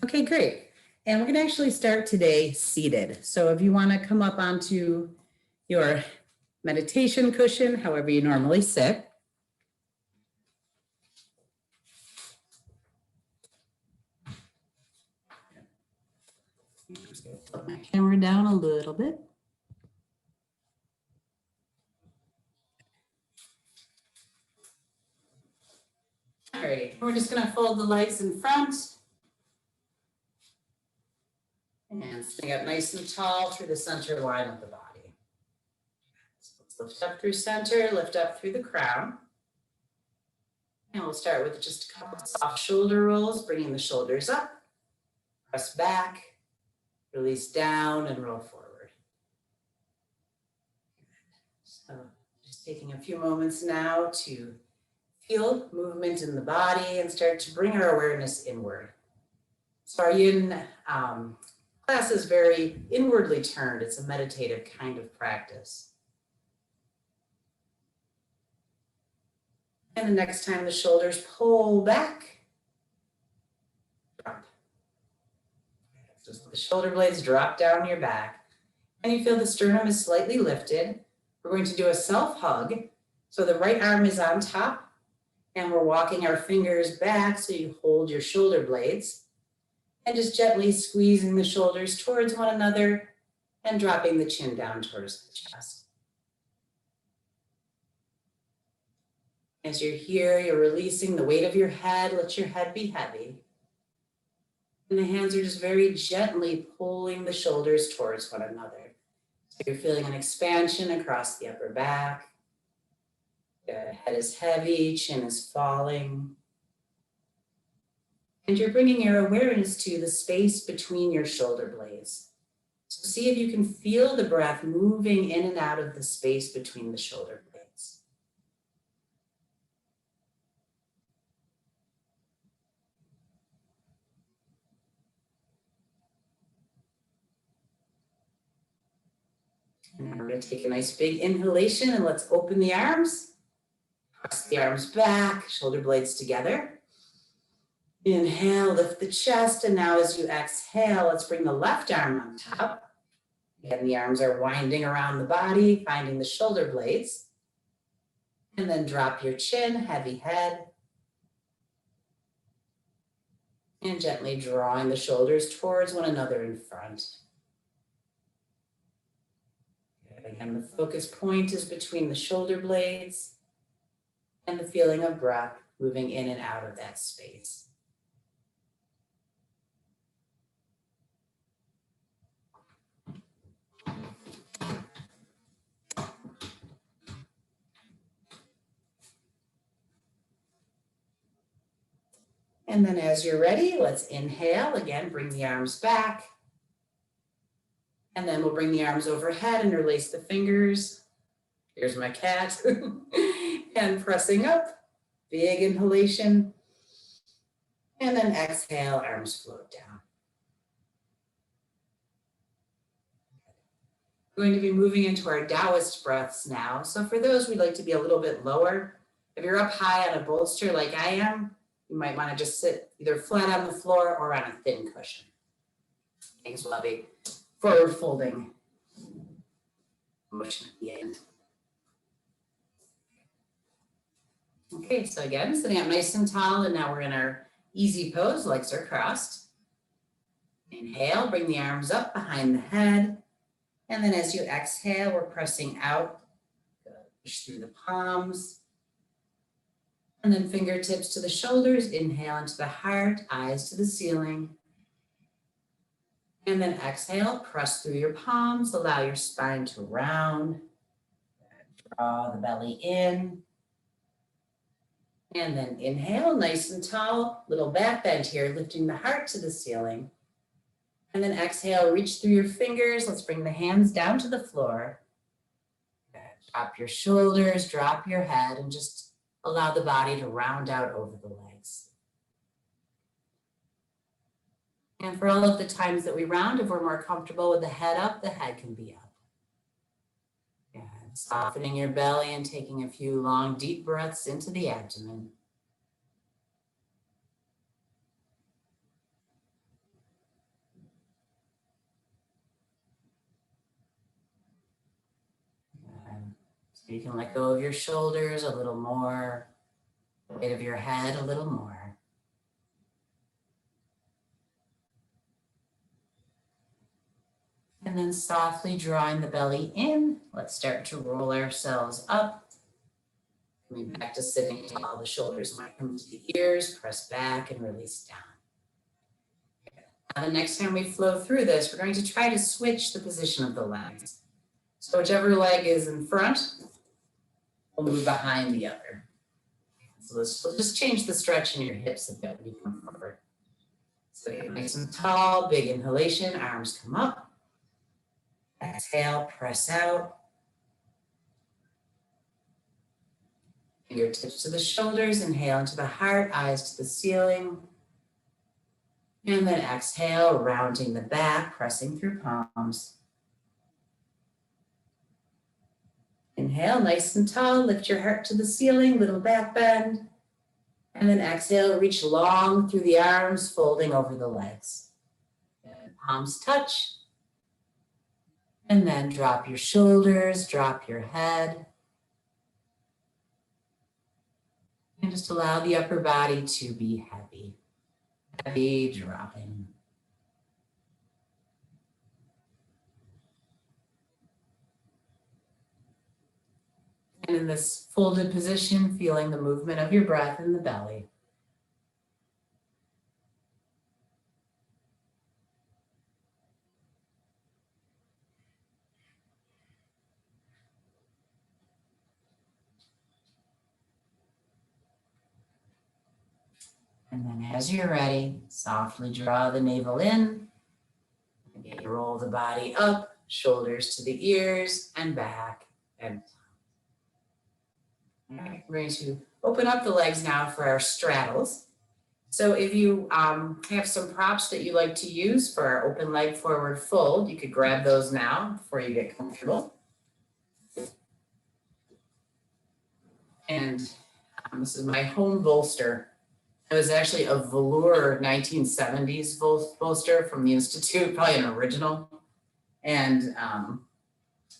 Okay, great. And we're going to actually start today seated. So if you want to come up onto your meditation cushion, however you normally sit. I'm just going to put my camera down a little bit. All right, we're just going to fold the legs in front and stand up nice and tall through the center line of the body. So let's lift up through center, lift up through the crown. And we'll start with just a couple of soft shoulder rolls, bringing the shoulders up, press back, release down, and roll forward. So just taking a few moments now to feel movement in the body and start to bring our awareness inward. So our Yin class is very inwardly turned. It's a meditative kind of practice. And the next time the shoulders pull back, drop. Just the shoulder blades drop down your back. And you feel the sternum is slightly lifted. We're going to do a self-hug. So the right arm is on top, and we're walking our fingers back so you hold your shoulder blades. And just gently squeezing the shoulders towards one another and dropping the chin down towards the chest. As you're here, you're releasing the weight of your head. Let your head be heavy. And the hands are just very gently pulling the shoulders towards one another. So you're feeling an expansion across the upper back. The head is heavy, chin is falling. And you're bringing your awareness to the space between your shoulder blades. So see if you can feel the breath moving in and out of the space between the shoulder blades. And now we're going to take a nice big inhalation and let's open the arms. Press the arms back, shoulder blades together. Inhale, lift the chest, and now as you exhale, let's bring the left arm on top. Again, the arms are winding around the body, finding the shoulder blades. And then drop your chin, heavy head. And gently drawing the shoulders towards one another in front. Again, the focus point is between the shoulder blades and the feeling of breath moving in and out of that space. And then as you're ready, let's inhale. Again, bring the arms back. And then we'll bring the arms overhead and release the fingers. Here's my cat. And pressing up, big inhalation. And then exhale, arms float down. We're going to be moving into our Taoist breaths now. So for those, we'd like to be a little bit lower. If you're up high on a bolster like I am, you might want to just sit either flat on the floor or on a thin cushion. Thanks, Lovey. Forward folding motion at the end. Okay, so again, sitting up nice and tall, and now we're in our easy pose, legs are crossed. Inhale, bring the arms up behind the head. And then as you exhale, we're pressing out, push through the palms. And then fingertips to the shoulders, inhale into the heart, eyes to the ceiling. And then exhale, press through your palms, allow your spine to round. Draw the belly in. And then inhale, nice and tall, little back bend here, lifting the heart to the ceiling. And then exhale, reach through your fingers. Let's bring the hands down to the floor. Drop your shoulders, drop your head, and just allow the body to round out over the legs. And for all of the times that we round, if we're more comfortable with the head up, the head can be up. And softening your belly and taking a few long, deep breaths into the abdomen. You can let go of your shoulders a little more, the weight of your head a little more. And then softly drawing the belly in, let's start to roll ourselves up. Coming back to sitting tall, the shoulders might come to the ears, press back and release down. Now the next time we flow through this, we're going to try to switch the position of the legs. So whichever leg is in front, we'll move behind the other. So we'll just change the stretch in your hips a bit when you come forward. So get nice and tall, big inhalation, arms come up. Exhale, press out. Fingertips to the shoulders, inhale into the heart, eyes to the ceiling. And then exhale, rounding the back, pressing through palms. Inhale, nice and tall, lift your heart to the ceiling, little back bend. And then exhale, reach long through the arms, folding over the legs. And palms touch. And then drop your shoulders, drop your head. And just allow the upper body to be heavy. Heavy dropping. And in this folded position, feeling the movement of your breath in the belly. And then as you're ready, softly draw the navel in. Again, roll the body up, shoulders to the ears and back and down. All right, we're going to open up the legs now for our straddles. So if you have some props that you like to use for our open leg forward fold, you could grab those now before you get comfortable. And this is my home bolster. It was actually a velour 1970s bolster from the Institute, probably an original. And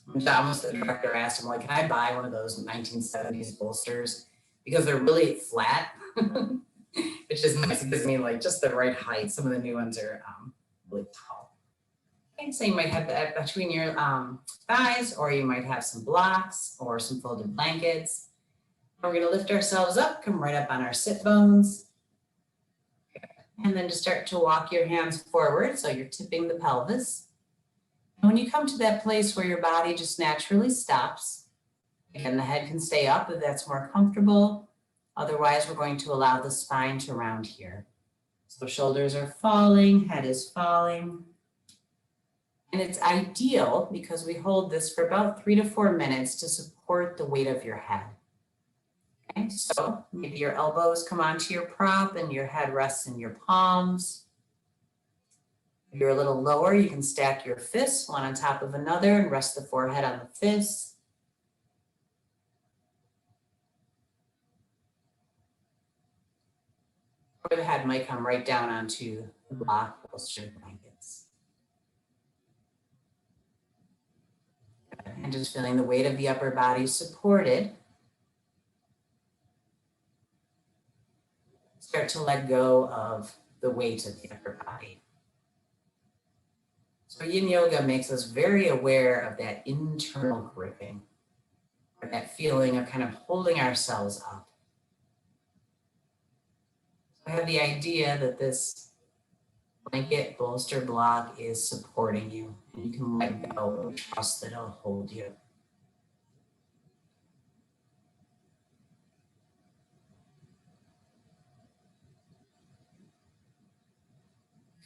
when John was the director, asked him, like, can I buy one of those 1970s bolsters? Because they're really flat, which is nice. It gives me like just the right height. Some of the new ones are really tall. Okay, so you might have that between your thighs, or you might have some blocks or some folded blankets. We're going to lift ourselves up, come right up on our sit bones. And then just start to walk your hands forward, so you're tipping the pelvis. And when you come to that place where your body just naturally stops, again, the head can stay up if that's more comfortable. Otherwise, we're going to allow the spine to round here. So shoulders are falling, head is falling. And it's ideal because we hold this for about 3 to 4 minutes to support the weight of your head. Okay, so maybe your elbows come onto your prop and your head rests in your palms. If you're a little lower, you can stack your fists one on top of another and rest the forehead on the fists. Or the head might come right down onto the block bolster blankets. And just feeling the weight of the upper body supported. Start to let go of the weight of the upper body. So Yin Yoga makes us very aware of that internal gripping, or that feeling of kind of holding ourselves up. So I have the idea that this blanket bolster block is supporting you, and you can let go and trust that it'll hold you.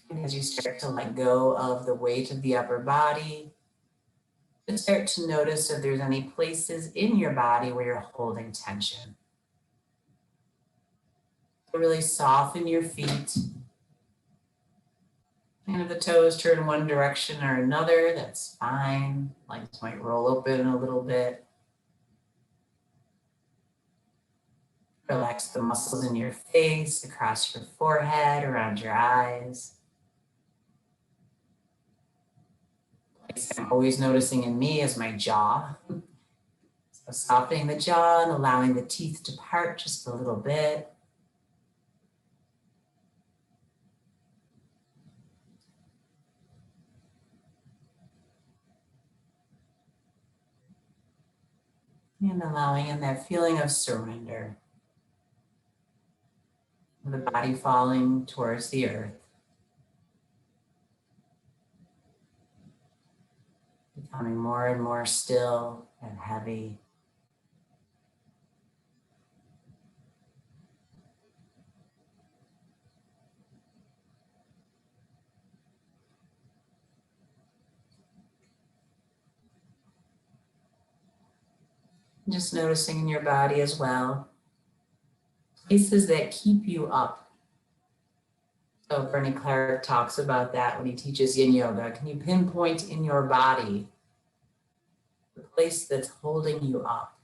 And as you start to let go of the weight of the upper body, just start to notice if there's any places in your body where you're holding tension. Really soften your feet. And if the toes turn one direction or another, that's fine. Legs might roll open a little bit. Relax the muscles in your face, across your forehead, around your eyes. I'm always noticing in me is my jaw. So softening the jaw and allowing the teeth to part just a little bit. And allowing in that feeling of surrender. The body falling towards the earth. Becoming more and more still and heavy. Just noticing in your body as well, places that keep you up. So Bernie Clark talks about that when he teaches Yin Yoga. Can you pinpoint in your body the place that's holding you up?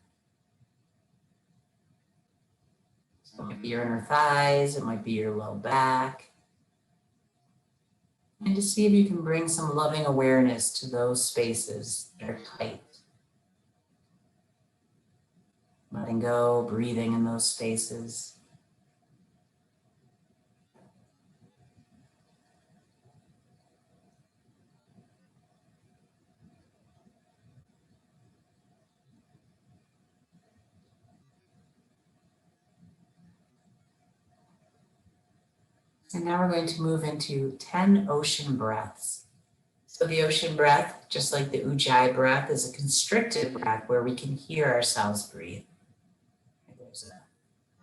So it might be your inner thighs, it might be your low back. And just see if you can bring some loving awareness to those spaces that are tight. Letting go, breathing in those spaces. And now we're going to move into 10 ocean breaths. So the ocean breath, just like the Ujjayi breath, is a constricted breath where we can hear ourselves breathe. There's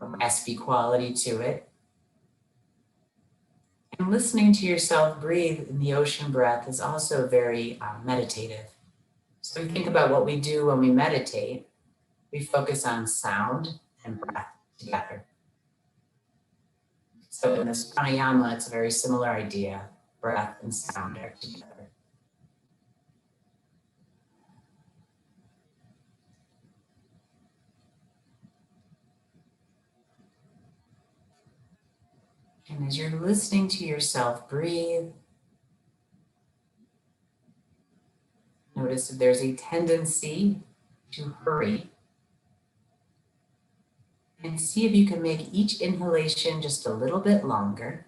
a raspy quality to it. And listening to yourself breathe in the ocean breath is also very meditative. So we think about what we do when we meditate. We focus on sound and breath together. So in this pranayama, it's a very similar idea. Breath and sound are together. And as you're listening to yourself breathe, notice if there's a tendency to hurry. And see if you can make each inhalation just a little bit longer.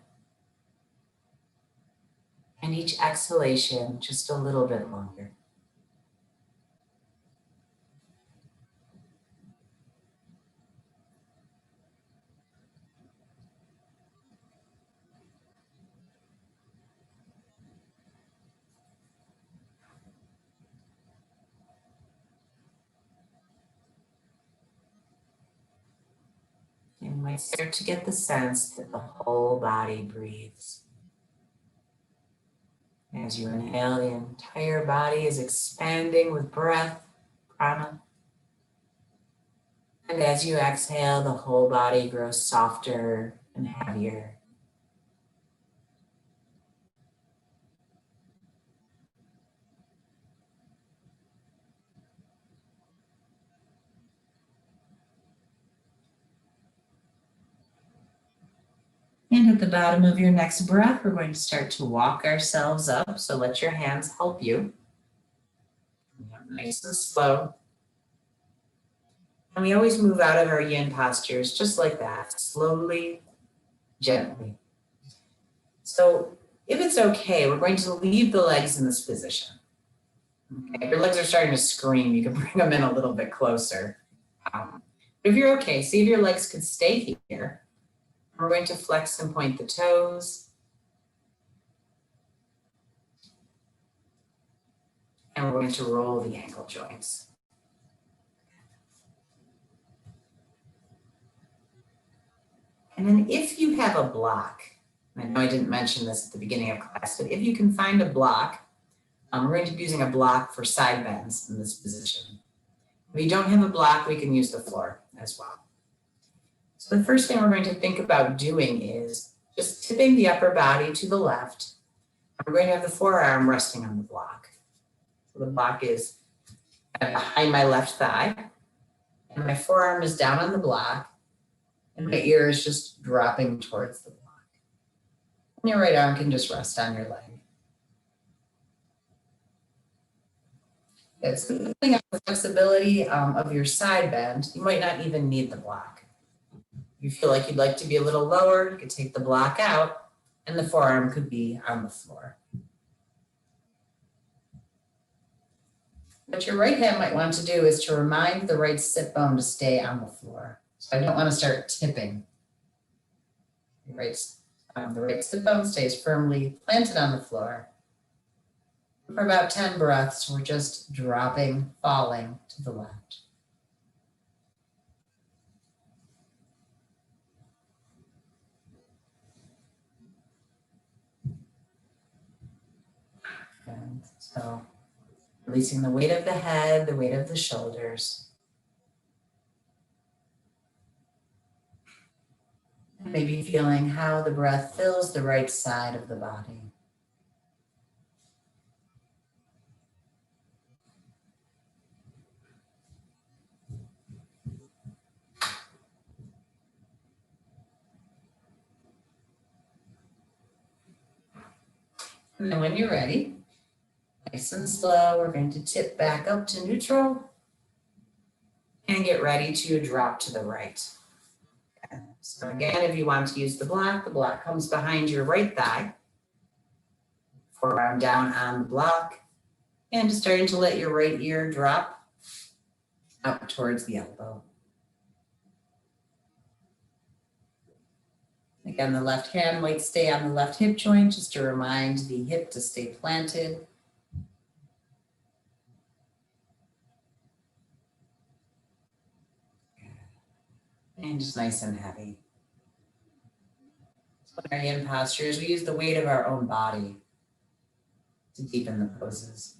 And each exhalation just a little bit longer. You might start to get the sense that the whole body breathes. As you inhale, the entire body is expanding with breath, prana. And as you exhale, the whole body grows softer and heavier. And at the bottom of your next breath, we're going to start to walk ourselves up. So let your hands help you. Nice and slow. And we always move out of our yin postures just like that, slowly, gently. So if it's okay, we're going to leave the legs in this position. Okay, if your legs are starting to scream, you can bring them in a little bit closer. If you're okay, see if your legs could stay here. We're going to flex and point the toes. And we're going to roll the ankle joints. And then if you have a block, I know I didn't mention this at the beginning of class, but if you can find a block, we're going to be using a block for side bends in this position. If you don't have a block, we can use the floor as well. So the first thing we're going to think about doing is just tipping the upper body to the left. We're going to have the forearm resting on the block. So the block is behind my left thigh, and my forearm is down on the block, and my ear is just dropping towards the block. And your right arm can just rest on your leg. Good. So depending on the flexibility of your side bend, you might not even need the block. If you feel like you'd like to be a little lower, you could take the block out and the forearm could be on the floor. What your right hand might want to do is to remind the right sit bone to stay on the floor. So I don't want to start tipping. The right sit bone stays firmly planted on the floor. For about 10 breaths, we're just dropping, falling to the left. And so releasing the weight of the head, the weight of the shoulders. Maybe feeling how the breath fills the right side of the body. And then when you're ready, nice and slow, we're going to tip back up to neutral and get ready to drop to the right. Okay. So again, if you want to use the block comes behind your right thigh. Forearm down on the block and just starting to let your right ear drop out towards the elbow. Again, the left hand might stay on the left hip joint just to remind the hip to stay planted. And just nice and heavy. So in our yin postures, we use the weight of our own body to deepen the poses.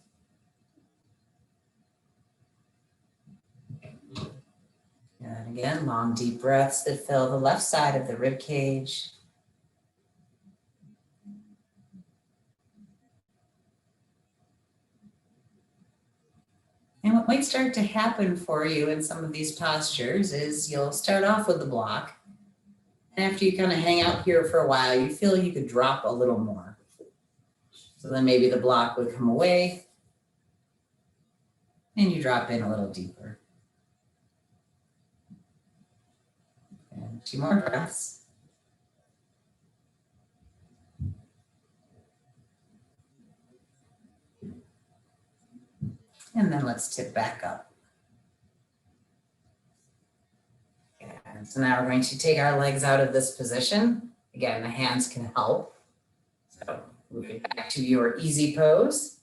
And again, long, deep breaths that fill the left side of the rib cage. And what might start to happen for you in some of these postures is you'll start off with the block. And after you kind of hang out here for a while, you feel you could drop a little more. So then maybe the block would come away and you drop in a little deeper. And 2 more breaths. And then let's tip back up. And so now we're going to take our legs out of this position. Again, the hands can help. So moving back to your easy pose.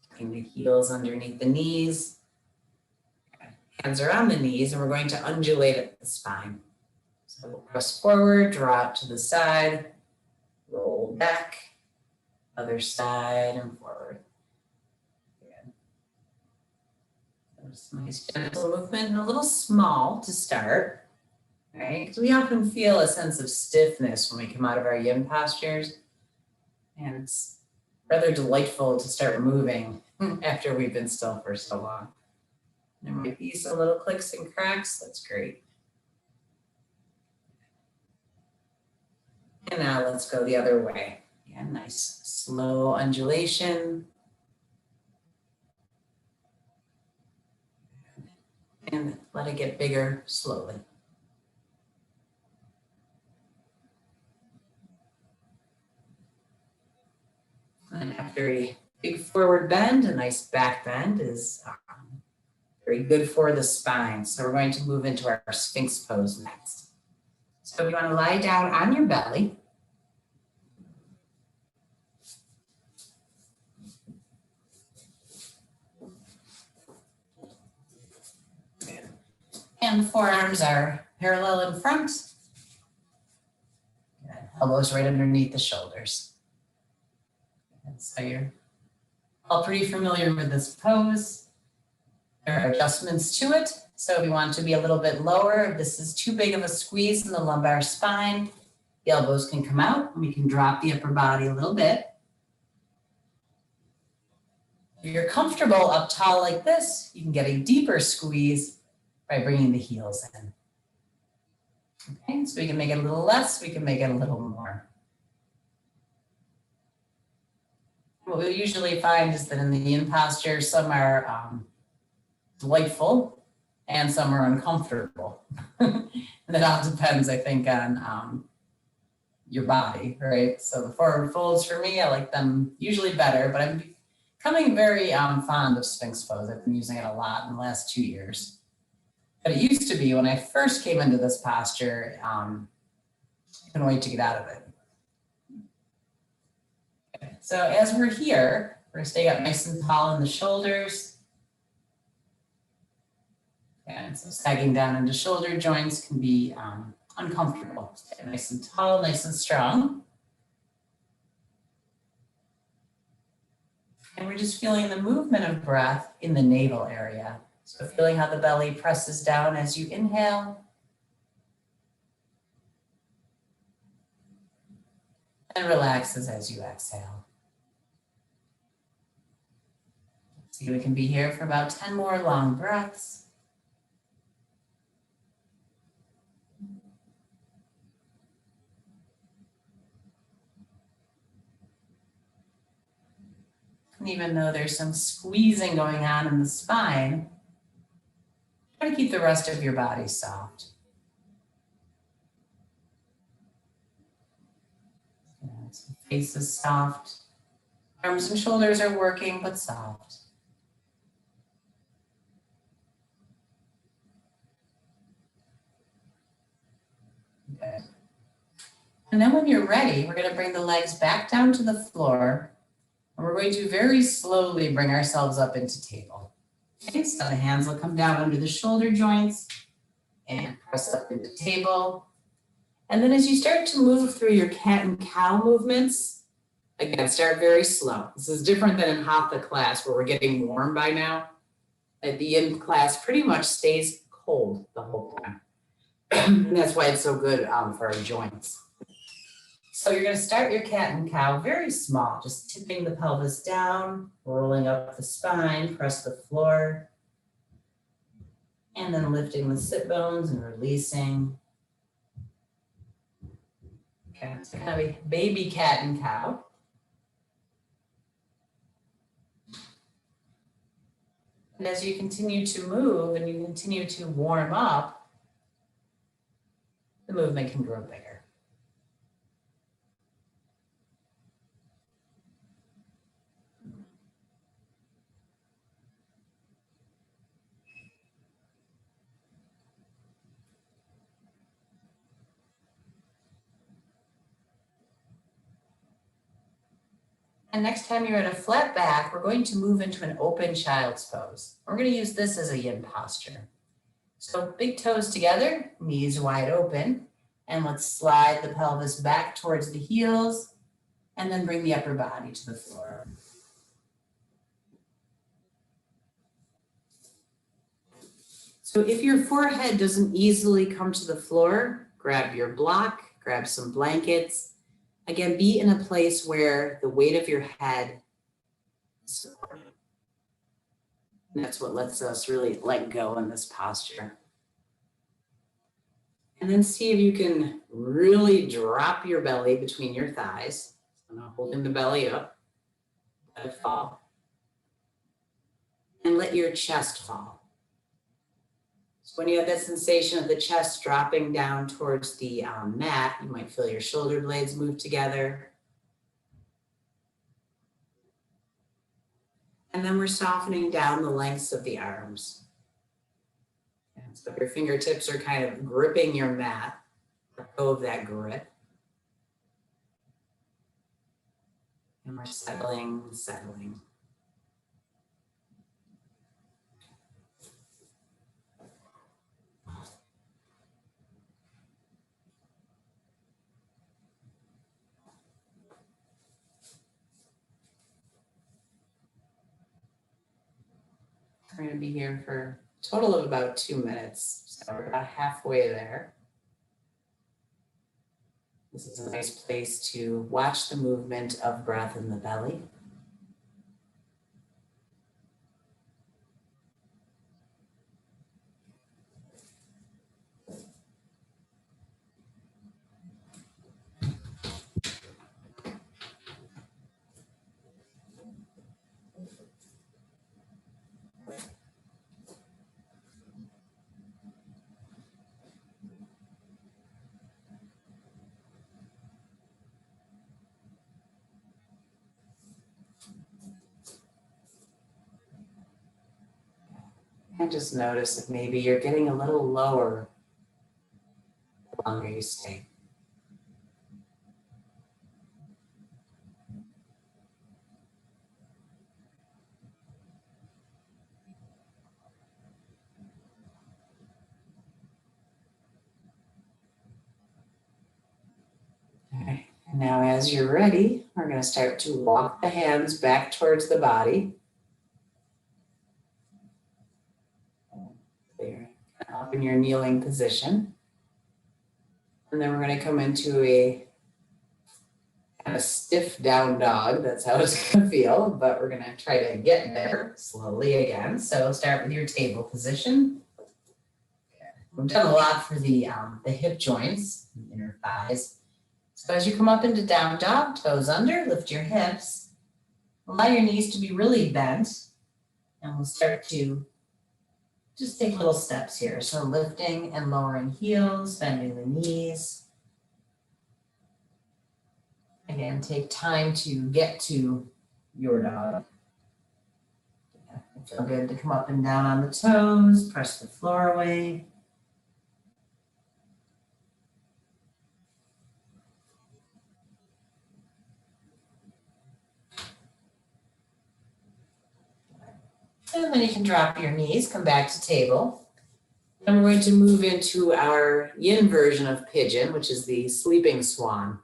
Tucking the heels underneath the knees. Hands are on the knees, and we're going to undulate at the spine. So we'll press forward, drop to the side, roll back, other side, and forward. Nice gentle movement and a little small to start, right? Because we often feel a sense of stiffness when we come out of our yin postures. And it's rather delightful to start moving after we've been still for so long. There might be some little clicks and cracks, that's great. And now let's go the other way. Yeah, nice slow undulation. And let it get bigger slowly. And after a big forward bend, a nice back bend is very good for the spine. So we're going to move into our Sphinx pose next. So you want to lie down on your belly. And the forearms are parallel in front. Good. Elbows right underneath the shoulders. And so you're all pretty familiar with this pose. There are adjustments to it. So if you want to be a little bit lower, if this is too big of a squeeze in the lumbar spine, the elbows can come out and we can drop the upper body a little bit. If you're comfortable up tall like this, you can get a deeper squeeze by bringing the heels in. Okay, so we can make it a little less, we can make it a little more. What we usually find is that in the yin posture, some are delightful and some are uncomfortable. And it all depends, I think, on your body, right? So the forward folds for me, I like them usually better, but I'm becoming very fond of Sphinx pose. I've been using it a lot in the last 2 years. But it used to be when I first came into this posture, I couldn't wait to get out of it. Okay. So as we're here, we're gonna stay up nice and tall in the shoulders. And so sagging down into shoulder joints can be uncomfortable. Stay nice and tall, nice and strong. And we're just feeling the movement of breath in the navel area. So feeling how the belly presses down as you inhale. And relaxes as you exhale. See, we can be here for about 10 more long breaths. And even though there's some squeezing going on in the spine, try to keep the rest of your body soft. So face is soft. Arms and shoulders are working, but soft. Okay. And then when you're ready, we're going to bring the legs back down to the floor. And we're going to very slowly bring ourselves up into table. Okay, so the hands will come down under the shoulder joints and press up into table. And then as you start to move through your cat and cow movements, again, start very slow. This is different than in Hatha class where we're getting warm by now. At the yin class pretty much stays cold the whole time. And that's why it's so good for our joints. So you're going to start your cat and cow very small, just tipping the pelvis down, rolling up the spine, press the floor, and then lifting the sit bones and releasing. Okay, it's kind of a baby cat and cow. And as you continue to move and you continue to warm up, the movement can grow bigger. And next time you're at a flat back, we're going to move into an open child's pose. We're going to use this as a yin posture. So big toes together, knees wide open, and let's slide the pelvis back towards the heels and then bring the upper body to the floor. So if your forehead doesn't easily come to the floor, grab your block, grab some blankets. Again, be in a place where the weight of your head is supported. And that's what lets us really let go in this posture. And then see if you can really drop your belly between your thighs. So not holding the belly up, let it fall. And let your chest fall. So when you have that sensation of the chest dropping down towards the mat, you might feel your shoulder blades move together. And then we're softening down the lengths of the arms. And so your fingertips are kind of gripping your mat. Let go of that grip. And we're settling, settling. We're going to be here for a total of about 2 minutes. So we're about halfway there. This is a nice place to watch the movement of breath in the belly. And just notice if maybe you're getting a little lower the longer you stay. Okay. And now as you're ready, we're going to start to walk the hands back towards the body. There, up in your kneeling position. And then we're going to come into a kind of stiff down dog. That's how it's going to feel, but we're going to try to get there slowly again. So start with your table position. We've done a lot for the hip joints, the inner thighs. So as you come up into down dog, toes under, lift your hips. Allow your knees to be really bent. And we'll start to just take little steps here. So lifting and lowering heels, bending the knees. Again, take time to get to your dog. Feel good to come up and down on the toes, press the floor away. And then you can drop your knees, come back to table. And we're going to move into our yin version of pigeon, which is the sleeping swan.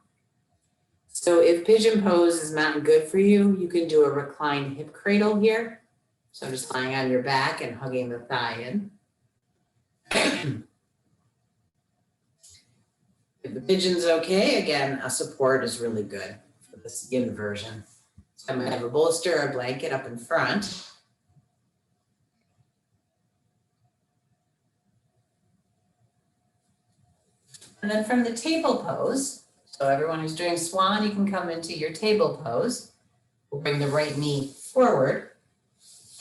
So if pigeon pose is not good for you, you can do a reclined hip cradle here. So just lying on your back and hugging the thigh in. If the pigeon's okay, again, a support is really good for this yin version. So I'm going to have a bolster or a blanket up in front. And then from the table pose, so everyone who's doing swan, you can come into your table pose. We'll bring the right knee forward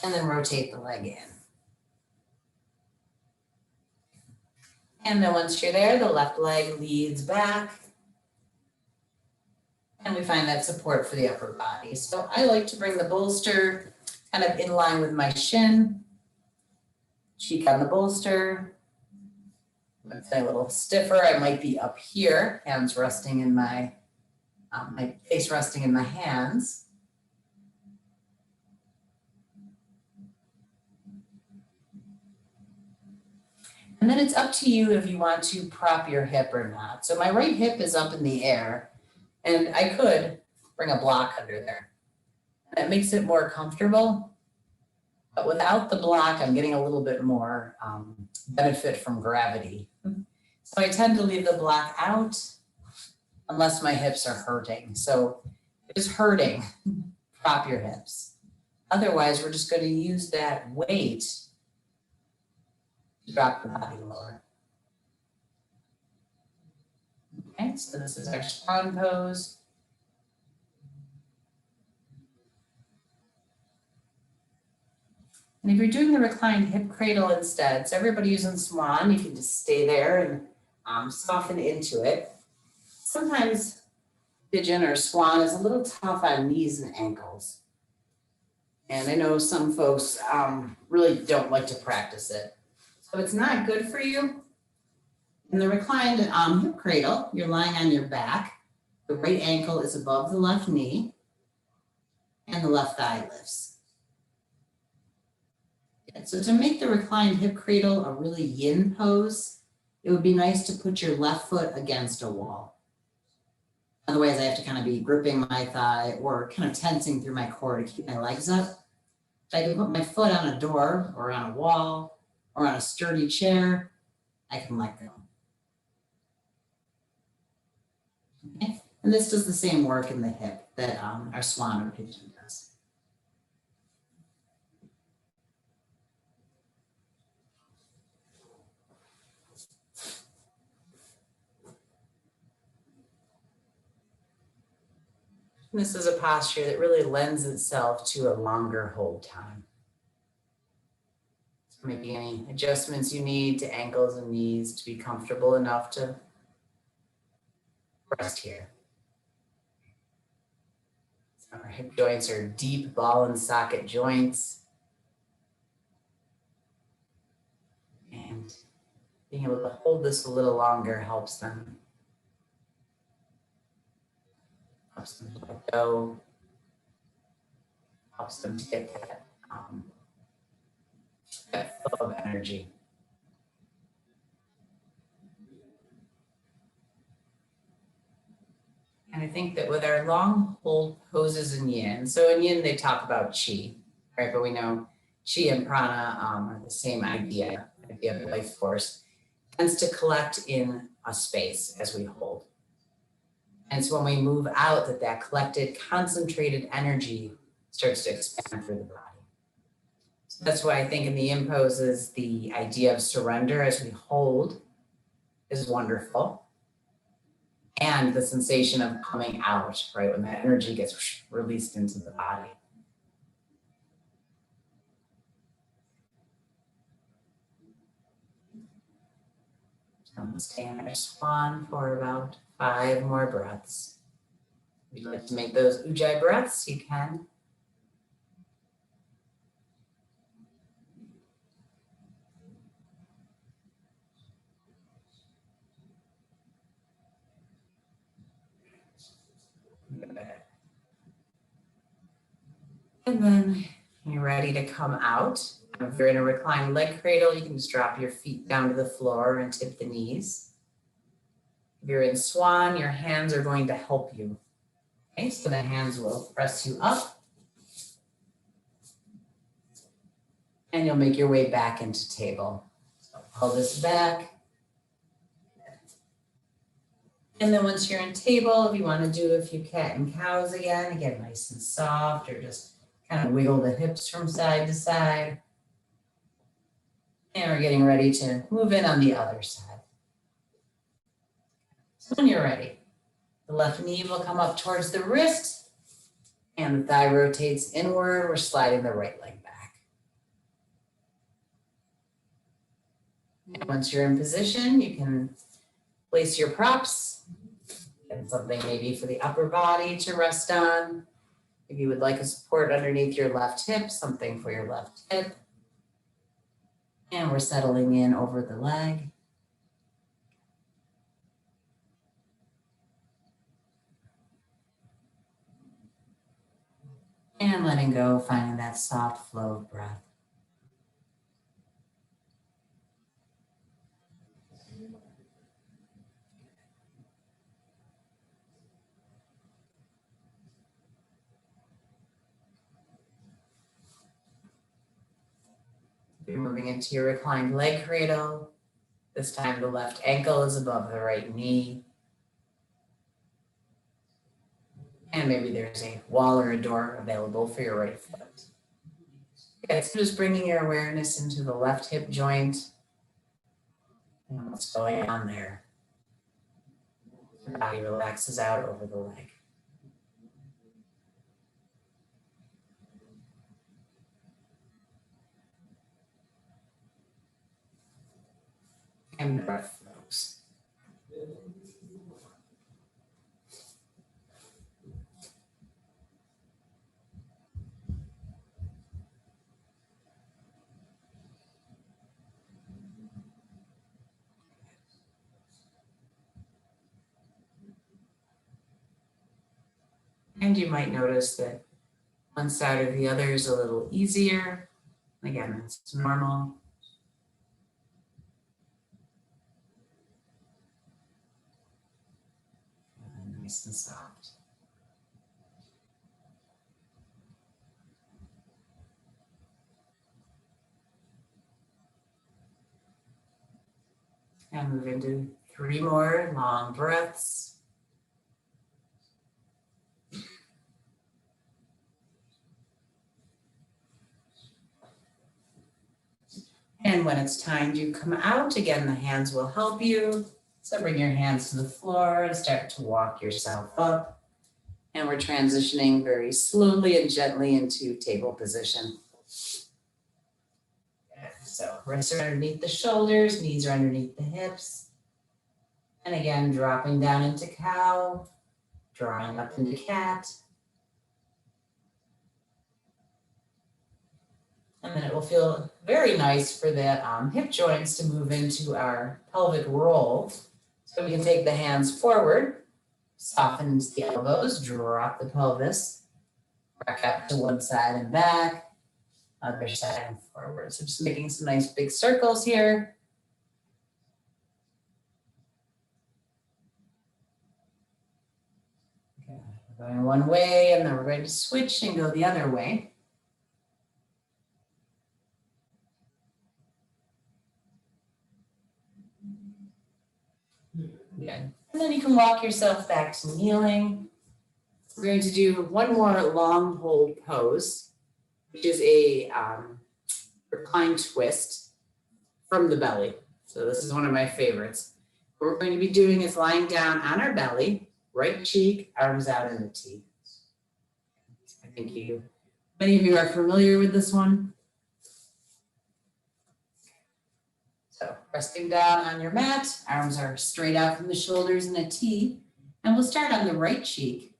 and then rotate the leg in. And then once you're there, the left leg leads back. And we find that support for the upper body. So I like to bring the bolster kind of in line with my shin, cheek on the bolster. If it's a little stiffer, I might be up here, hands resting in my face resting in my hands. And then it's up to you if you want to prop your hip or not. So my right hip is up in the air, and I could bring a block under there. That makes it more comfortable. But without the block, I'm getting a little bit more benefit from gravity. So I tend to leave the block out unless my hips are hurting. So if it's hurting, prop your hips. Otherwise, we're just going to use that weight to drop the body lower. Okay, so this is our swan pose. And if you're doing the reclined hip cradle instead, so everybody using swan, you can just stay there and soften into it. Sometimes pigeon or swan is a little tough on knees and ankles. And I know some folks really don't like to practice it. So it's not good for you. In the reclined hip cradle, you're lying on your back. The right ankle is above the left knee and the left thigh lifts. So to make the reclined hip cradle a really yin pose, it would be nice to put your left foot against a wall. Otherwise, I have to kind of be gripping my thigh or kind of tensing through my core to keep my legs up. If I can put my foot on a door or on a wall or on a sturdy chair, I can let go. Okay. And this does the same work in the hip that our swan or pigeon does. This is a posture that really lends itself to a longer hold time. So maybe any adjustments you need to ankles and knees to be comfortable enough to rest here. So our hip joints are deep ball and socket joints. Being able to hold this a little longer helps them let go, helps them to get that flow of energy. And I think that with our long hold poses in Yin, so in Yin they talk about Qi, right? But we know Qi and Prana are the same idea of life force, tends to collect in a space as we hold. And so when we move out, that collected, concentrated energy starts to expand through the body. So that's why I think in the Yin poses, the idea of surrender as we hold is wonderful. And the sensation of coming out, right, when that energy gets released into the body. So stay in our swan for about 5 more breaths. If you'd like to make those ujjayi breaths, you can. And then you're ready to come out. If you're in a reclined leg cradle, you can just drop your feet down to the floor and tip the knees. If you're in swan, your hands are going to help you. Okay, so the hands will press you up. And you'll make your way back into table. So pull this back. And then once you're in table, if you want to do a few cat and cows again nice and soft, or just kind of wiggle the hips from side to side. And we're getting ready to move in on the other side. So when you're ready, the left knee will come up towards the wrist and the thigh rotates inward. We're sliding the right leg back. And once you're in position, you can place your props and something maybe for the upper body to rest on. If you would like a support underneath your left hip, something for your left hip. And we're settling in over the leg. And letting go, finding that soft flow of breath. You're moving into your reclined leg cradle. This time the left ankle is above the right knee. And maybe there's a wall or a door available for your right foot. Okay, so just bringing your awareness into the left hip joint. And what's going on there? The body relaxes out over the leg. And the breath flows. And you might notice that one side or the other is a little easier. Again, it's normal. And nice and soft. And move into 3 more long breaths. And when it's time to come out, again, the hands will help you. So bring your hands to the floor and start to walk yourself up. And we're transitioning very slowly and gently into table position. So wrists are underneath the shoulders, knees are underneath the hips. And again, dropping down into cow, drawing up into cat. And then it will feel very nice for the hip joints to move into our pelvic roll. So we can take the hands forward, soften the elbows, drop the pelvis, rock out to one side and back, other side and forward. So just making some nice big circles here. Okay, we're going one way and then we're going to switch and go the other way. Good. And then you can walk yourself back to kneeling. We're going to do one more long hold pose, which is a recline twist from the belly. So this is one of my favorites. What we're going to be doing is lying down on our belly, right cheek, arms out in the T. I think many of you are familiar with this one. So resting down on your mat, arms are straight out from the shoulders in a T, and we'll start on the right cheek.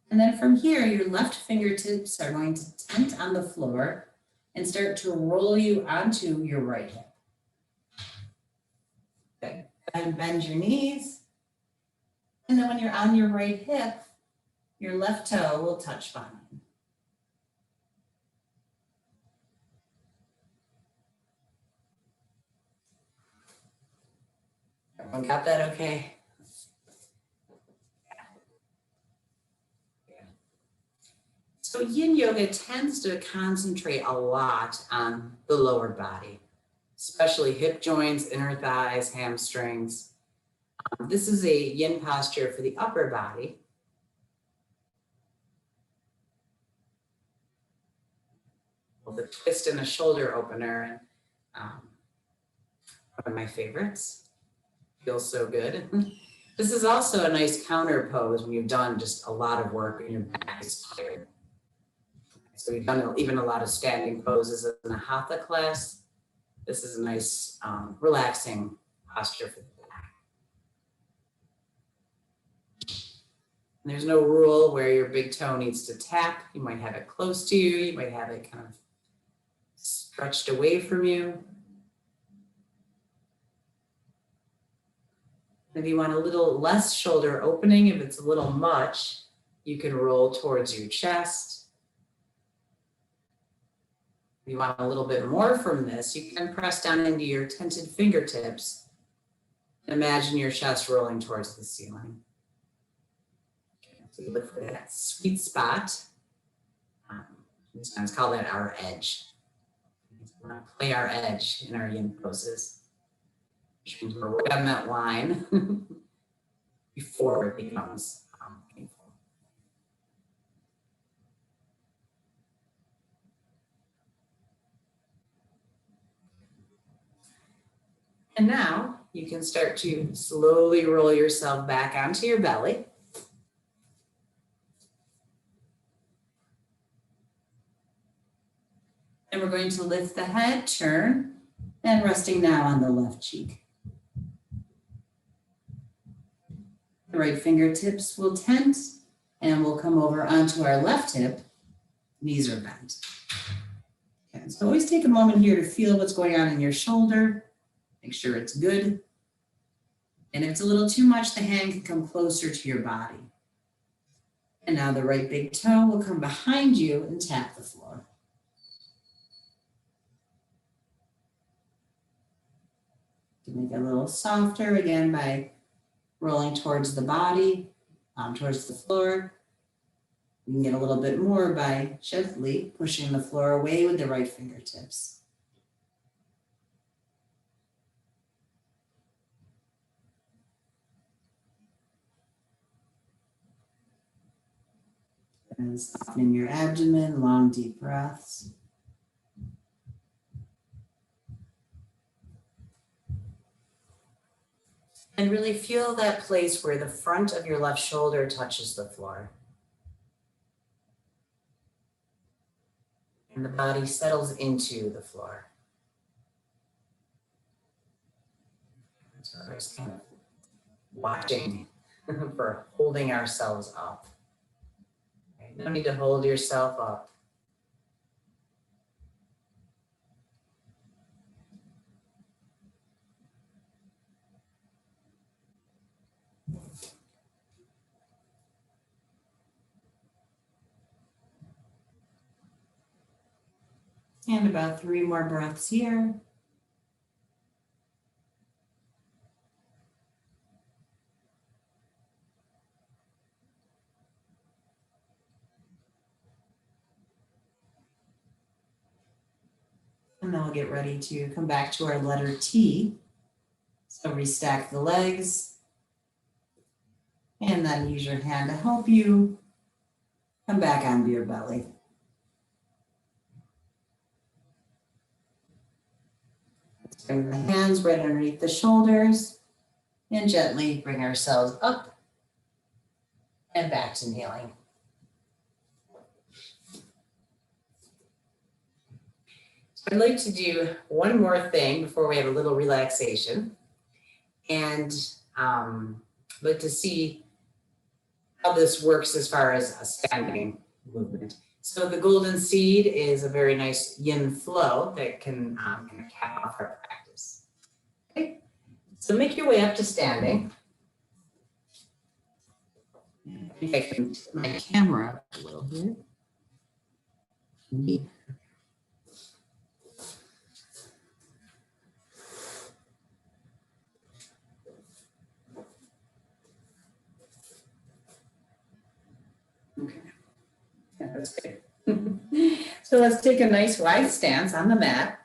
And then from here, your left fingertips are going to tent on the floor and start to roll you onto your right hip. Good. And bend your knees. And then when you're on your right hip, your left toe will touch behind. Everyone got that okay? So Yin Yoga tends to concentrate a lot on the lower body, especially hip joints, inner thighs, hamstrings. This is a Yin posture for the upper body. Well, the twist and a shoulder opener, one of my favorites. Feels so good. This is also a nice counter pose when you've done just a lot of work and your back is tired. So we've done even a lot of standing poses in a hatha class. This is a nice, relaxing posture for the back. And there's no rule where your big toe needs to tap. You might have it close to you. You might have it kind of stretched away from you. If you want a little less shoulder opening, if it's a little much, you can roll towards your chest. If you want a little bit more from this, you can press down into your tented fingertips. Imagine your chest rolling towards the ceiling. Okay, so you look for that sweet spot. We sometimes call that our edge. We want to play our edge in our yin poses, which means we're right on that line before it becomes painful. And now you can start to slowly roll yourself back onto your belly. And we're going to lift the head, turn, and resting now on the left cheek. The right fingertips will tent and we'll come over onto our left hip. Knees are bent. Okay, so always take a moment here to feel what's going on in your shoulder. Make sure it's good. And if it's a little too much, the hand can come closer to your body. And now the right big toe will come behind you and tap the floor. To make it a little softer, again, by rolling towards the body, towards the floor. You can get a little bit more by gently pushing the floor away with the right fingertips. And softening your abdomen, long, deep breaths. And really feel that place where the front of your left shoulder touches the floor. And the body settles into the floor. So we're just kind of watching for holding ourselves up. Okay. No need to hold yourself up. And about 3 more breaths here. And then we'll get ready to come back to our letter T. So restack the legs. And then use your hand to help you come back onto your belly. Let's bring the hands right underneath the shoulders and gently bring ourselves up and back to kneeling. So I'd like to do one more thing before we have a little relaxation. And I'd like to see how this works as far as a standing movement. So the golden seed is a very nice yin flow that can kind of cap off our practice. Okay, so make your way up to standing. I think I can tip my camera up a little here. Okay, yeah, that's good. So let's take a nice wide stance on the mat.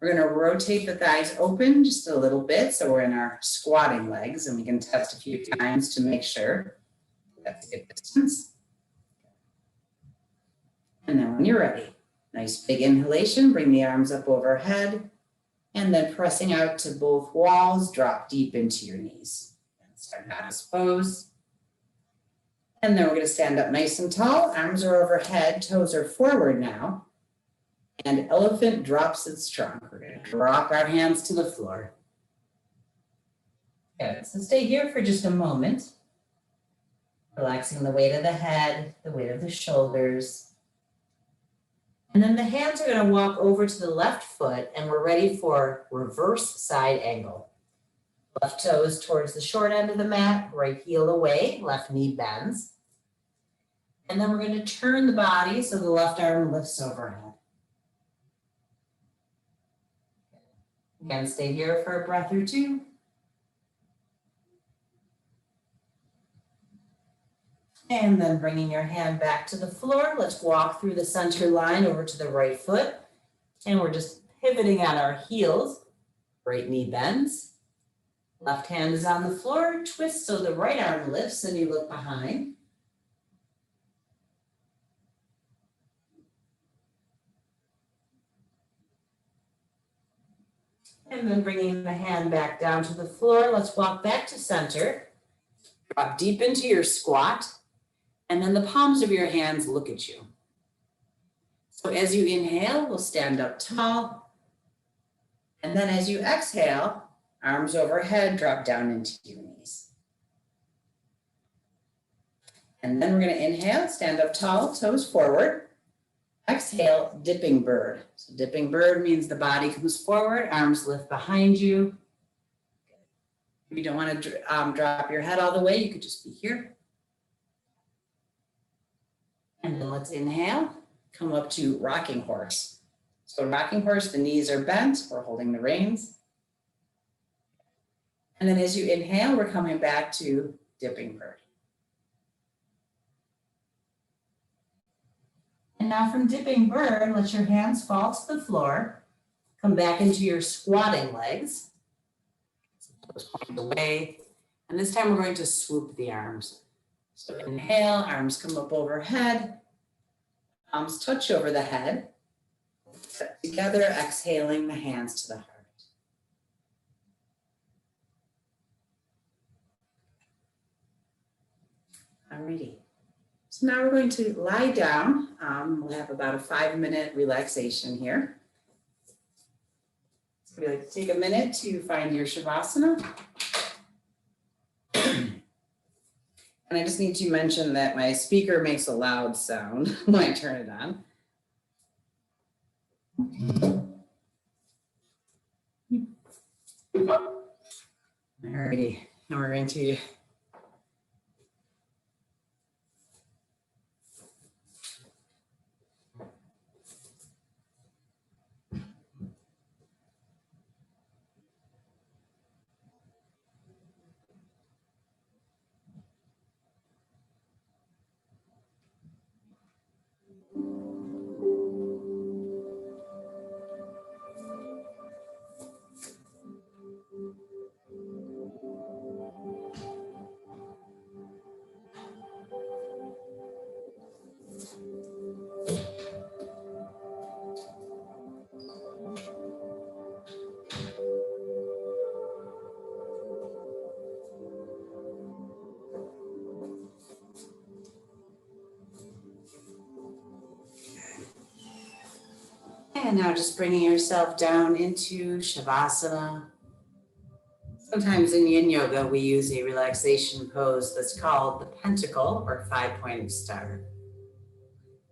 We're going to rotate the thighs open just a little bit. So we're in our squatting legs, and we can test a few times to make sure that's a good distance. And then when you're ready, nice big inhalation, bring the arms up overhead, and then pressing out to both walls, drop deep into your knees. Start goddess pose. And then we're going to stand up nice and tall, arms are overhead, toes are forward now. And elephant drops its trunk. We're going to drop our hands to the floor. Good. So stay here for just a moment. Relaxing the weight of the head, the weight of the shoulders. And then the hands are going to walk over to the left foot, and we're ready for reverse side angle. Left toes towards the short end of the mat, right heel away, left knee bends. And then we're going to turn the body so the left arm lifts overhead. Again, stay here for a breath or two. And then bringing your hand back to the floor, let's walk through the center line over to the right foot. And we're just pivoting on our heels. Right knee bends. Left hand is on the floor. Twist so the right arm lifts and you look behind. And then bringing the hand back down to the floor, let's walk back to center. Drop deep into your squat, and then the palms of your hands look at you. So as you inhale, we'll stand up tall. And then as you exhale, arms overhead, drop down into your knees. And then we're going to inhale, stand up tall, toes forward. Exhale, dipping bird. So dipping bird means the body comes forward, arms lift behind you. If you don't want to drop your head all the way, you could just be here. And then let's inhale, come up to rocking horse. So rocking horse, the knees are bent, we're holding the reins. And then as you inhale, we're coming back to dipping bird. And now from dipping bird, let your hands fall to the floor. Come back into your squatting legs. Toes point away. And this time we're going to swoop the arms. So inhale, arms come up overhead. Palms touch over the head. Step together, exhaling the hands to the heart. Alrighty. So now we're going to lie down. We'll have about a 5-minute relaxation here. So we'd like to take a minute to find your Shavasana. And And I just need to mention that my speaker makes a loud sound when I turn it on. Alrighty, now we're going to and now just bringing yourself down into Shavasana. Sometimes in Yin Yoga, we use a relaxation pose that's called the pentacle or five-pointed star.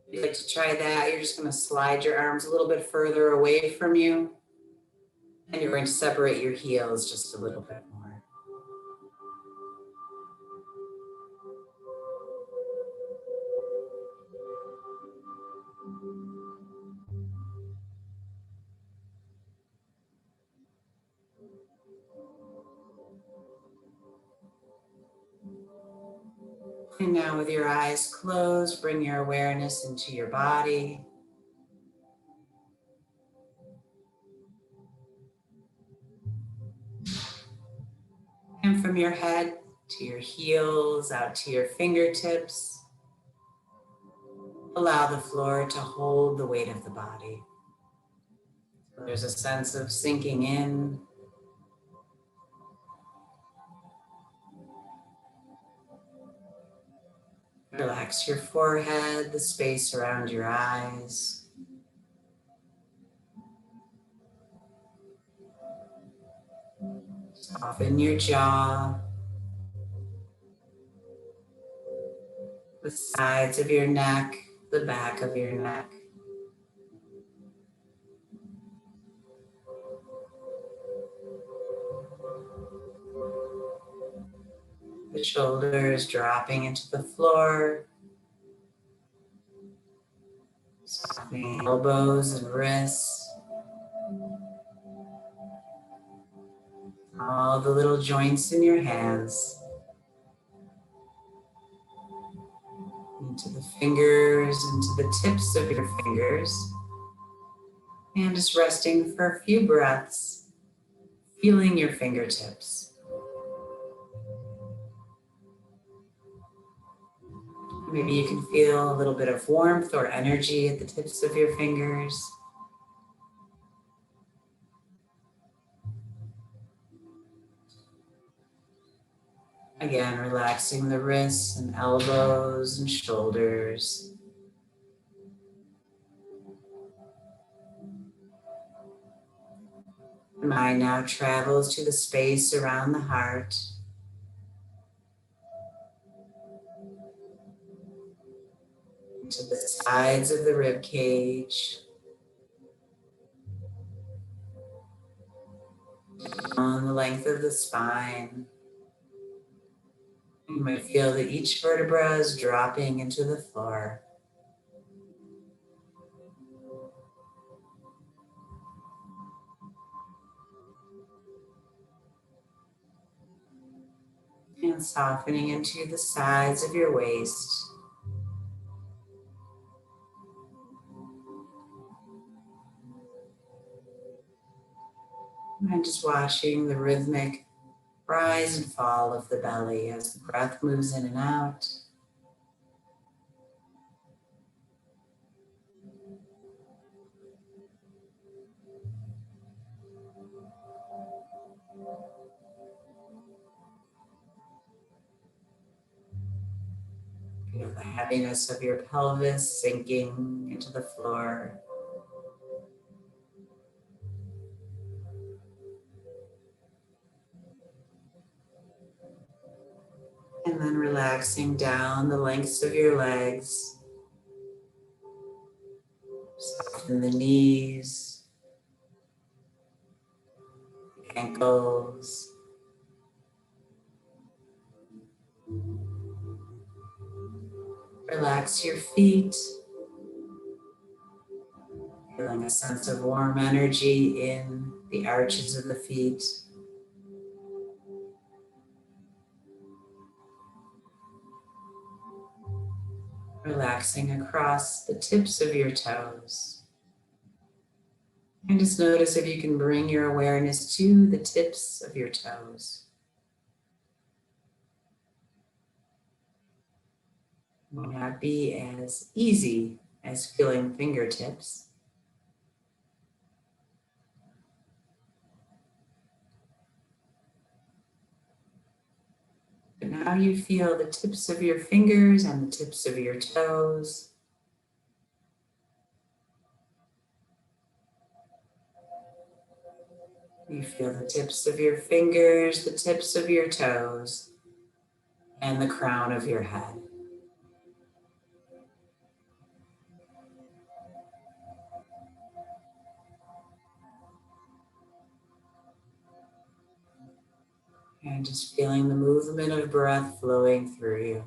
If you'd like to try that, you're just going to slide your arms a little bit further away from you, and you're going to separate your heels just a little bit more. And now with your eyes closed, bring your awareness into your body. And from your head to your heels, out to your fingertips, allow the floor to hold the weight of the body. There's a sense of sinking in. Relax your forehead, the space around your eyes. Soften your jaw, the sides of your neck, the back of your neck. The shoulders dropping into the floor. Softening elbows and wrists. All the little joints in your hands. Into the fingers, into the tips of your fingers. And just resting for a few breaths, feeling your fingertips. Maybe you can feel a little bit of warmth or energy at the tips of your fingers. Again, relaxing the wrists and elbows and shoulders. The mind now travels to the space around the heart. To the sides of the rib cage. On the length of the spine. You might feel that each vertebra is dropping into the floor. And softening into the sides of your waist. And just watching the rhythmic rise and fall of the belly as the breath moves in and out. Feel the heaviness of your pelvis sinking into the floor. And then relaxing down the lengths of your legs. Soften the knees, ankles. Relax your feet, feeling a sense of warm energy in the arches of the feet. Relaxing across the tips of your toes. And just notice if you can bring your awareness to the tips of your toes. It may not be as easy as feeling fingertips. But now you feel the tips of your fingers and the tips of your toes. You feel the tips of your fingers, the tips of your toes, and the crown of your head. And just feeling the movement of breath flowing through you.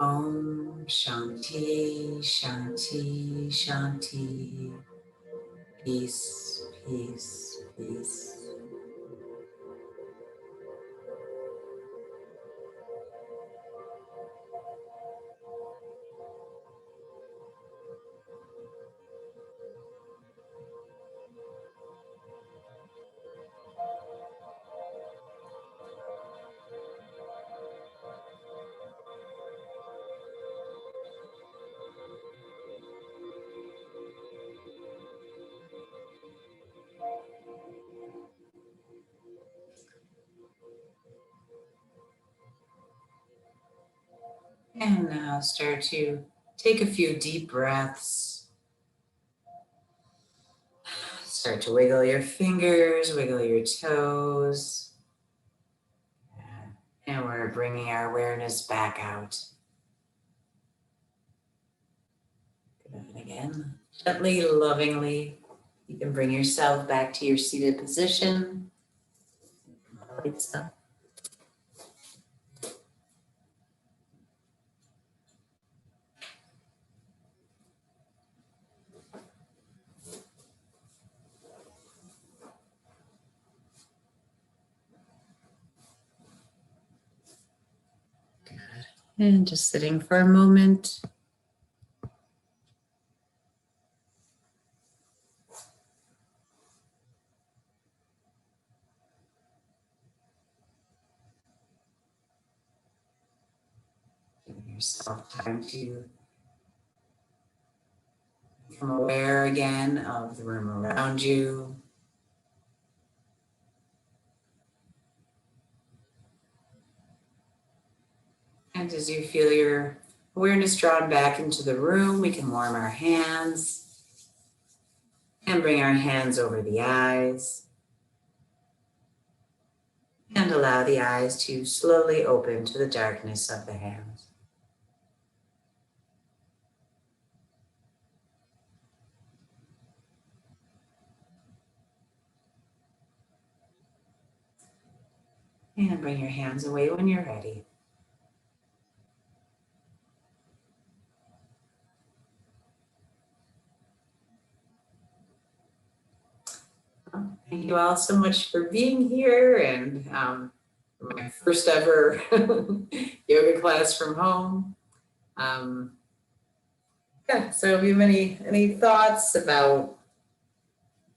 Om Shanti, Shanti, Shanti. Peace, peace, peace. And now start to take a few deep breaths. Start to wiggle your fingers, wiggle your toes. And we're bringing our awareness back out. Do that again. Gently, lovingly, you can bring yourself back to your seated position. Lights up. And just sitting for a moment. Giving yourself time to become aware again of the room around you. And as you feel your awareness drawn back into the room, we can warm our hands and bring our hands over the eyes and allow the eyes to slowly open to the darkness of the hands. And bring your hands away when you're ready. Thank you all so much for being here and my first ever yoga class from home. Yeah, so if you have any thoughts about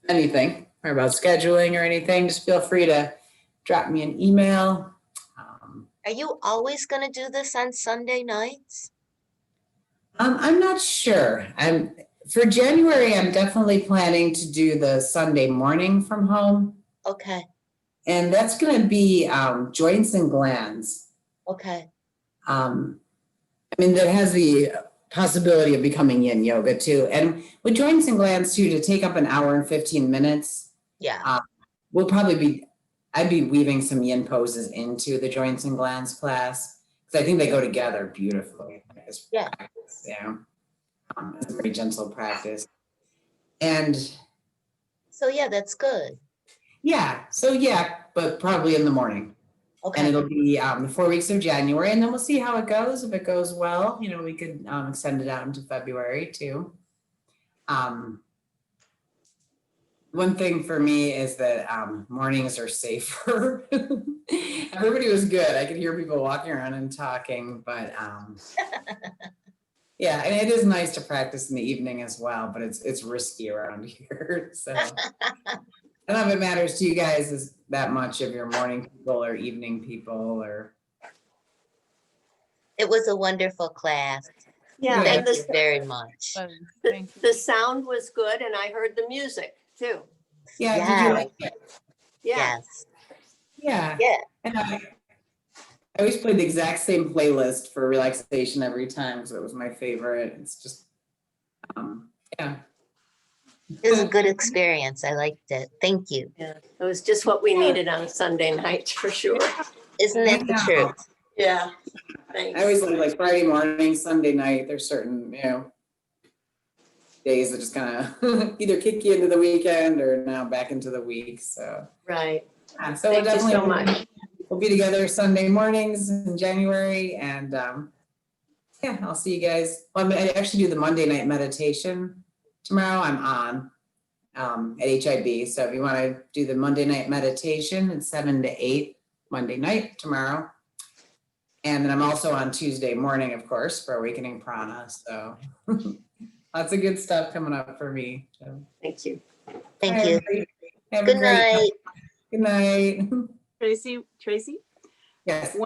anything or about scheduling or anything, just feel free to drop me an email. Are you always going to do this on Sunday nights? I'm not sure. For January, I'm definitely planning to do the Sunday morning from home. Okay. And that's going to be joints and glands. Okay. That has the possibility of becoming yin yoga too. And with joints and glands too, to take up an hour and 15 minutes, Yeah. I'd be weaving some yin poses into the joints and glands class because I think they go together beautifully. Yeah. Practice, it's a very gentle practice. And so yeah, that's good. But probably in the morning. Okay. And it'll be the 4 weeks of January, and then we'll see how it goes. If it goes well, we could extend it out into February too. One thing for me is that mornings are safer. Everybody was good. I could hear people walking around and talking, but yeah, and it is nice to practice in the evening as well, but it's risky around here. So I don't know if it matters to you guys as that much if you're morning people or evening people or. It was a wonderful class. Yeah, Thank you very much. the sound was good, and I heard the music too. Yeah, Yeah. did you like it? Yeah, Yes. Yeah. Yeah. And I always played the exact same playlist for relaxation every time because it was my favorite. It's just, yeah. It was a good experience. I liked it. Thank you. yeah, it was just what we needed on a Sunday night for sure. Isn't that the Yeah. truth? Yeah, thanks. I always like Friday morning, Sunday night. There's certain, days that just kind of either kick you into the weekend or now back into the week. So, Right. so Thank you so much. We'll be together Sunday mornings in January, and I'll see you guys. Well, I actually do the Monday night meditation tomorrow. I'm on at HIB. So if you want to do the Monday night meditation, it's 7 to 8 Monday night tomorrow. And then I'm also on Tuesday morning, of course, for Awakening Prana. So lots of good stuff coming up for me. So. Thank you. Thank you. Have Good a great night. Good night. Tracy, Yes.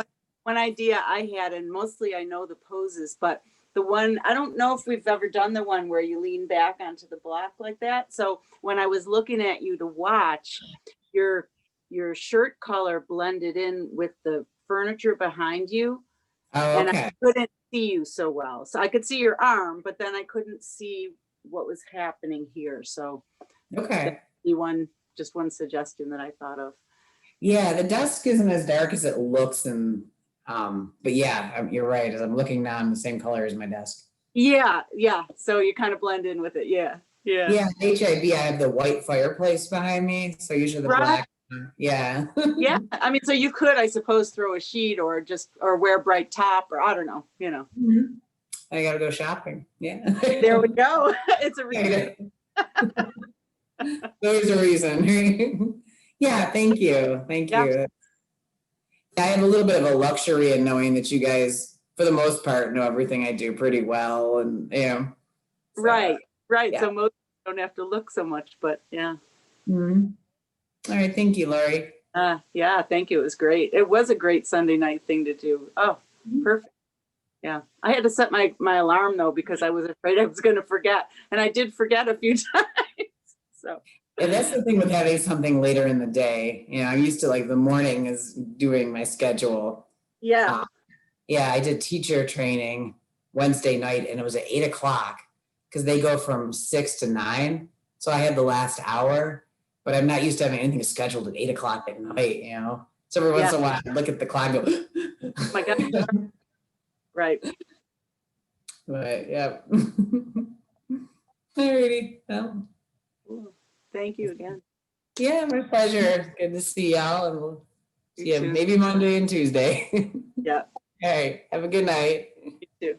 one idea I had, and mostly I know the poses, but the one, I don't know if we've ever done the one where you lean back onto the block like that. So when I was looking at you to watch, your shirt color blended in with the furniture behind you. Oh, And okay. I couldn't see you so well. So I could see your arm, but then I couldn't see what was happening here. So Okay. just one suggestion that I thought of. Yeah, the desk isn't as dark as it looks, and but yeah, you're right. As I'm looking now, I'm the same color as my desk. Yeah. So you kind of blend in with it. Yeah. Yeah, HIB, I have the white fireplace behind me, so usually the Right. black. Yeah. Yeah. I mean, so you could, I suppose, throw a sheet or wear bright top, or I don't know, Mhm. I gotta go shopping. Yeah. There we go. It's a reason. There's a reason. Yeah, thank you. Thank Yeah. you. I have a little bit of a luxury in knowing that you guys, for the most part, know everything I do pretty well. And so, Right. yeah. So most don't have to look so much, but yeah. Mhm. All right. Thank you, Lori. Yeah, thank you. It was great. It was a great Sunday night thing to do. Oh, perfect. Yeah. I had to set my alarm though, because I was afraid I was going to forget. And I did forget a few times. So. And that's the thing with having something later in the day. I'm used to the morning is doing my schedule. Yeah. Yeah, I did teacher training Wednesday night and it was at 8:00 because they go from 6 to 9. So I had the last hour, but I'm not used to having anything scheduled at 8:00 at night, So every once in a while I look at the clock and go, Oh my God. Right. But yeah. Alrighty. Well, Thank you again. yeah, my pleasure. Good to see y'all, and we'll see you too. maybe Monday and Tuesday. Yeah. All right. Have a good night. You too.